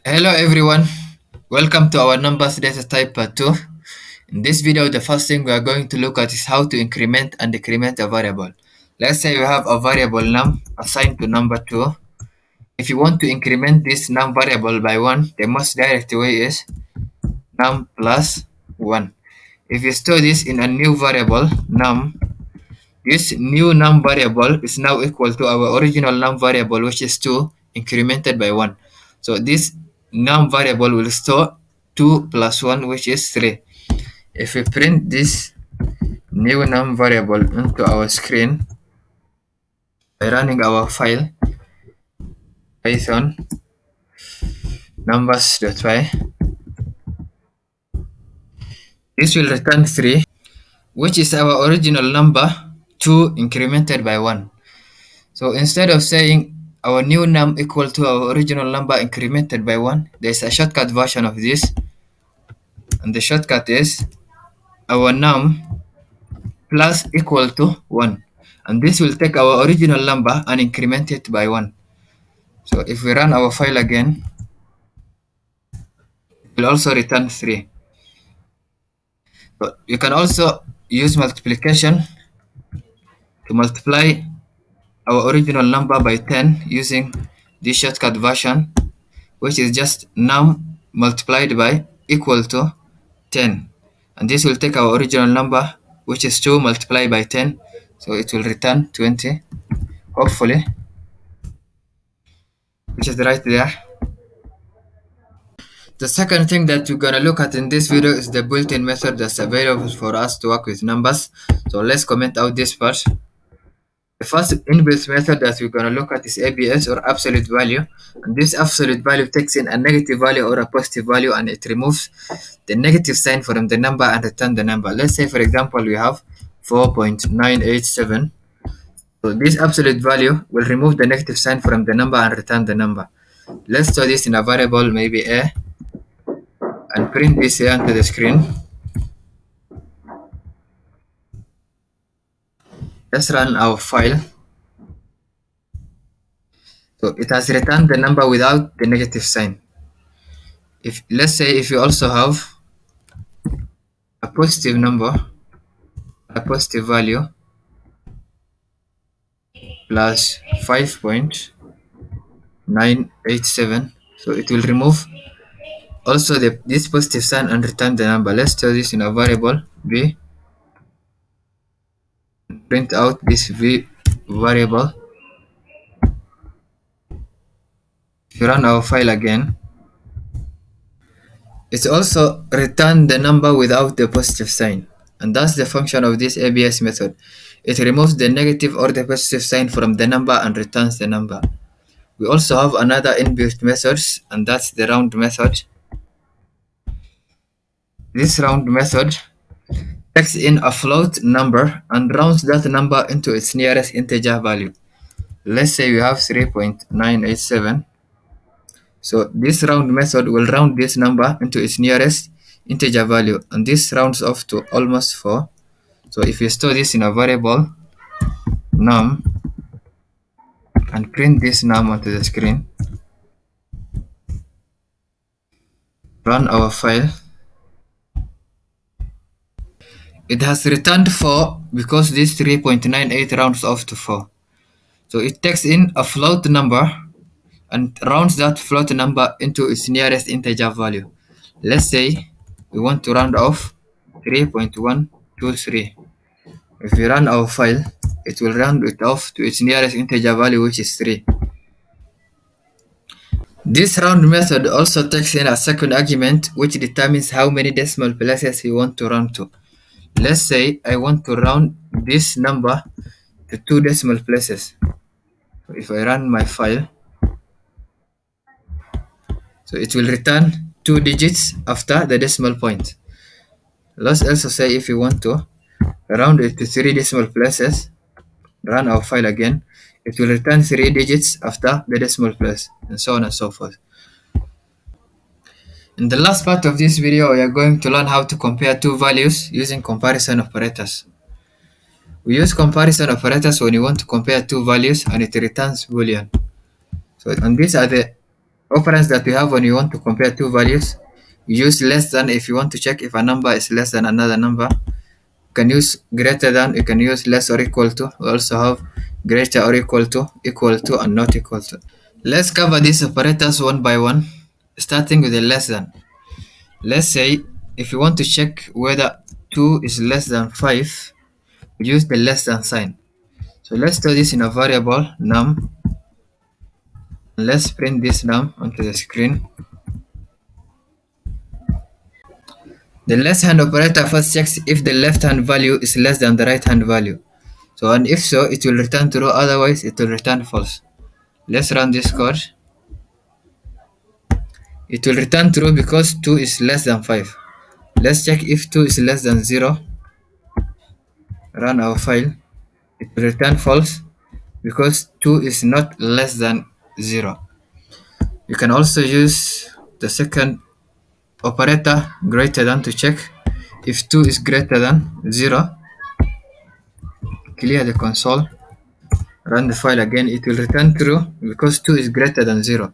Hello everyone, welcome to our numbers data type part 2. In this video, the first thing we are going to look at is how to increment and decrement a variable. Let's say you have a variable num assigned to number 2. If you want to increment this num variable by 1, the most direct way is num plus 1. If you store this in a new variable num, this new num variable is now equal to our original num variable, which is 2 incremented by 1. So this num variable will store 2 plus 1, which is 3. If we print this new num variable into our screen by running our file python numbers.py, this will return 3, which is our original number 2 incremented by 1. So instead of saying our new num equal to our original number incremented by 1, there's a shortcut version of this, and the shortcut is our num plus equal to 1, and this will take our original number and increment it by 1. So if we run our file again, it will also return 3. But you can also use multiplication to multiply our original number by 10 using this shortcut version, which is just num multiplied by equal to 10, and this will take our original number, which is 2 multiplied by 10, so it will return 20, hopefully, which is right there. The second thing that we're gonna look at in this video is the built-in method that's available for us to work with numbers. So let's comment out this part. The first inbuilt method that we're gonna look at is ABS, or absolute value, and this absolute value takes in a negative value or a positive value, and it removes the negative sign from the number and return the number. Let's say, for example, we have 4.987. So this absolute value will remove the negative sign from the number and return the number. Let's store this in a variable, maybe a, and print this here onto the screen. Let's run our file. So it has returned the number without the negative sign. If let's say if you also have a positive number, a positive value plus 5.987, so it will remove also this positive sign and return the number. Let's store this in a variable v, print out this v variable. If you run our file again, it also returns the number without the positive sign, and that's the function of this ABS method. It removes the negative or the positive sign from the number and returns the number. We also have another inbuilt method, and that's the round method. This round method takes in a float number and rounds that number into its nearest integer value. Let's say we have 3.987. So this round method will round this number into its nearest integer value, and this rounds off to almost 4. So if you store this in a variable num and print this num onto the screen, run our file, it has returned 4 because this 3.98 rounds off to 4. So it takes in a float number and rounds that float number into its nearest integer value. Let's say we want to round off 3.123. If we run our file, it will round it off to its nearest integer value, which is 3. This round method also takes in a second argument, which determines how many decimal places we want to round to. Let's say I want to round this number to 2 decimal places. So if I run my file, so it will return 2 digits after the decimal point. Let's also say if you want to round it to 3 decimal places, run our file again, it will return 3 digits after the decimal place, and so on and so forth. In the last part of this video, we are going to learn how to compare two values using comparison operators. We use comparison operators when you want to compare two values and it returns boolean. So, and these are the Operands that we have when you want to compare two values. You use less than if you want to check if a number is less than another number. You can use greater than, you can use less or equal to. We also have greater or equal to, and not equal to. Let's cover these operators one by one, starting with the less than. Let's say if you want to check whether 2 is less than 5, use the less than sign. So let's store this in a variable num. Let's print this num onto the screen. The left hand operator first checks if the left hand value is less than the right hand value. So, and if so, it will return true, otherwise it will return false. Let's run this code. It will return true because 2 is less than 5. Let's check if 2 is less than 0. Run our file. It will return false because 2 is not less than 0. You can also use the second operator greater than to check if 2 is greater than 0. Clear the console. Run the file again. It will return true because 2 is greater than 0.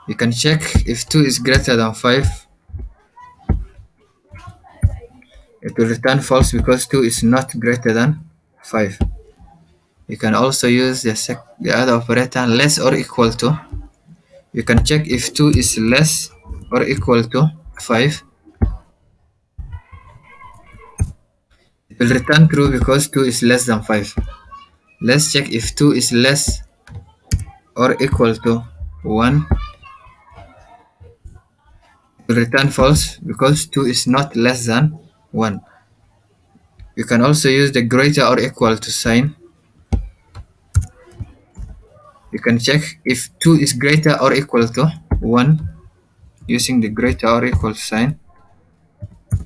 You can check if 2 is greater than 5. It will return false because 2 is not greater than 5. You can also use the other operator less or equal to. You can check if 2 is less or equal to 5. It will return true because 2 is less than 5. Let's check if 2 is less or equal to 1. It will return false because 2 is not less than 1. You can also use the greater or equal to sign. You can check if 2 is greater or equal to 1 using the greater or equal to sign.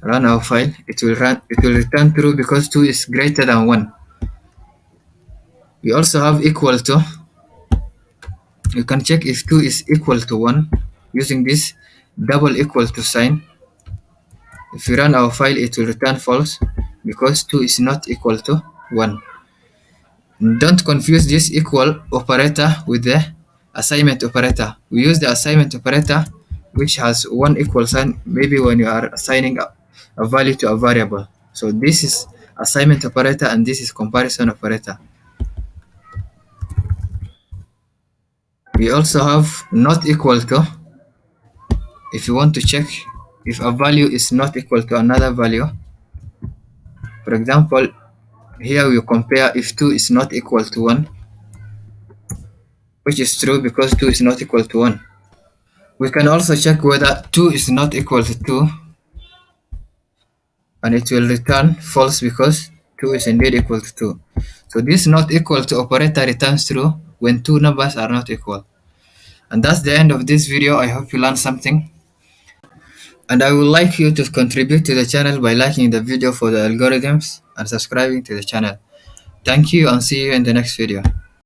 Run our file. It will return true because 2 is greater than 1. We also have equal to. You can check if 2 is equal to 1 using this double equal to sign. If we run our file, it will return false because 2 is not equal to 1. Don't confuse this equal operator with the assignment operator. We use the assignment operator which has one equal sign, maybe when you are assigning a value to a variable. So this is assignment operator and this is comparison operator. We also have not equal to. If you want to check if a value is not equal to another value, for example, here we compare if 2 is not equal to 1, which is true because 2 is not equal to 1. We can also check whether 2 is not equal to 2, and it will return false because 2 is indeed equal to 2. So this not equal to operator returns true when two numbers are not equal. And that's the end of this video. I hope you learned something. And I would like you to contribute to the channel by liking the video for the algorithms and subscribing to the channel. Thank you and see you in the next video.